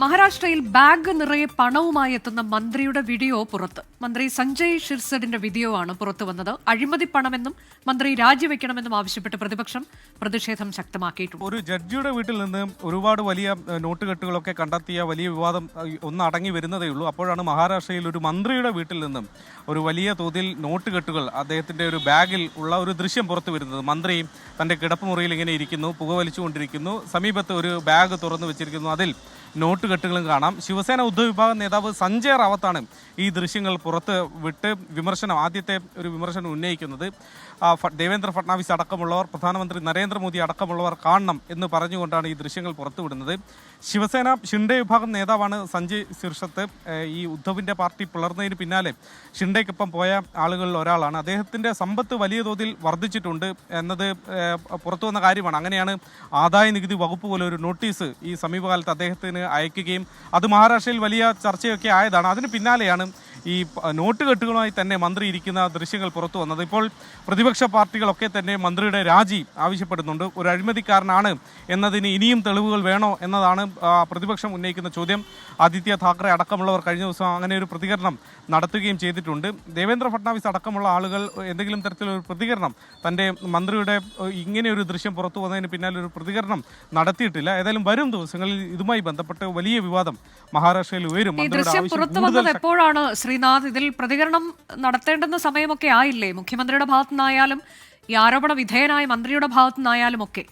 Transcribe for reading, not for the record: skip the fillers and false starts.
മഹാരാഷ്ട്രയിൽ ബാഗ് നിറയെ പണവുമായി എത്തുന്ന മന്ത്രിയുടെ വീഡിയോ പുറത്ത്. മന്ത്രി സഞ്ജയ് ഷിർസഡിന്റെ വീഡിയോ ആണ് പുറത്തു വന്നത്. അഴിമതി പണമെന്നും മന്ത്രി രാജിവെക്കണമെന്നും ആവശ്യപ്പെട്ട് പ്രതിപക്ഷം പ്രതിഷേധം ശക്തമാക്കിയിട്ടുണ്ട്. ഒരു ജഡ്ജിയുടെ വീട്ടിൽ നിന്ന് ഒരുപാട് വലിയ നോട്ടുകെട്ടുകളൊക്കെ കണ്ടെത്തിയ വലിയ വിവാദം ഒന്ന് അടങ്ങി വരുന്നതേ ഉള്ളൂ. അപ്പോഴാണ് മഹാരാഷ്ട്രയിൽ ഒരു മന്ത്രിയുടെ വീട്ടിൽ നിന്നും ഒരു വലിയ തോതിൽ നോട്ടുകെട്ടുകൾ അദ്ദേഹത്തിന്റെ ഒരു ബാഗിൽ ഉള്ള ഒരു ദൃശ്യം പുറത്തു വരുന്നത്. മന്ത്രി തന്റെ കിടപ്പുമുറിയിൽ ഇങ്ങനെ ഇരിക്കുന്നു, പുകവലിച്ചുകൊണ്ടിരിക്കുന്നു. സമീപത്ത് ഒരു ബാഗ് തുറന്നു വെച്ചിരിക്കുന്നു, അതിൽ നോട്ടുകെട്ടുകളും കാണാം. ശിവസേന ഉദ്ധവ് വിഭാഗം നേതാവ് സഞ്ജയ് റാവത്താണ് ഈ ദൃശ്യങ്ങൾ പുറത്ത് വിട്ട് ആദ്യത്തെ ഒരു വിമർശനം ഉന്നയിക്കുന്നത്. ദേവേന്ദ്ര ഫട്നാവിസ് അടക്കമുള്ളവർ, പ്രധാനമന്ത്രി നരേന്ദ്രമോദി അടക്കമുള്ളവർ കാണണം എന്ന് പറഞ്ഞുകൊണ്ടാണ് ഈ ദൃശ്യങ്ങൾ പുറത്തുവിടുന്നത്. ശിവസേന ഷിൻഡെ വിഭാഗം നേതാവാണ് സഞ്ജയ് സിർഷത്ത്. ഈ ഉദ്ധവിന്റെ പാർട്ടി പിളർന്നതിന് പിന്നാലെ ഷിൻഡെക്കൊപ്പം പോയ ആളുകളിൽ ഒരാളാണ്. അദ്ദേഹത്തിന്റെ സമ്പത്ത് വലിയ തോതിൽ വർദ്ധിച്ചിട്ടുണ്ട് എന്നത് പുറത്തു വന്ന കാര്യമാണ്. അങ്ങനെയാണ് ആദായ നികുതി വകുപ്പ് പോലെ ഒരു നോട്ടീസ് ഈ സമീപകാലത്ത് അദ്ദേഹത്തിന് അയക്കുകയും അത് മഹാരാഷ്ട്രയിൽ വലിയ ചർച്ചയൊക്കെ ആയതാണ്. അതിന് പിന്നാലെയാണ് ഈ നോട്ടുകെട്ടുകളുമായി തന്നെ മന്ത്രി ഇരിക്കുന്ന ദൃശ്യങ്ങൾ പുറത്തു വന്നത്. ഇപ്പോൾ പ്രതിപക്ഷ പാർട്ടികളൊക്കെ തന്നെ മന്ത്രിയുടെ രാജി ആവശ്യപ്പെടുന്നുണ്ട്. ഒരു അഴിമതിക്കാരനാണ് എന്നതിന് ഇനിയും തെളിവുകൾ വേണോ എന്നതാണ് പ്രതിപക്ഷം ഉന്നയിക്കുന്ന ചോദ്യം. ആദിത്യ താക്കറെ അടക്കമുള്ളവർ കഴിഞ്ഞ ദിവസം അങ്ങനെ ഒരു പ്രതികരണം നടത്തുകയും ചെയ്തിട്ടുണ്ട്. ദേവേന്ദ്ര ഫട്നാവിസ് അടക്കമുള്ള ആളുകൾ എന്തെങ്കിലും തരത്തിലൊരു പ്രതികരണം, തൻ്റെ മന്ത്രിയുടെ ഇങ്ങനെ ഒരു ദൃശ്യം പുറത്തു വന്നതിന് പിന്നാലെ ഒരു പ്രതികരണം നടത്തിയിട്ടില്ല. ഏതായാലും വരും ദിവസങ്ങളിൽ ഇതുമായി ബന്ധപ്പെട്ട് വലിയ വിവാദം മഹാരാഷ്ട്രയിൽ ഉയരും. എപ്പോഴാണ് ശ്രീനാഥ് ഇതിൽ പ്രതികരണം നടത്തേണ്ടുന്ന സമയമൊക്കെ ആയില്ലേ? മുഖ്യമന്ത്രിയുടെ ഭാഗത്തുനിന്നായാലും ഈ ആരോപണ വിധേയനായ മന്ത്രിയുടെ ഭാഗത്തുനിന്നായാലും ഒക്കെ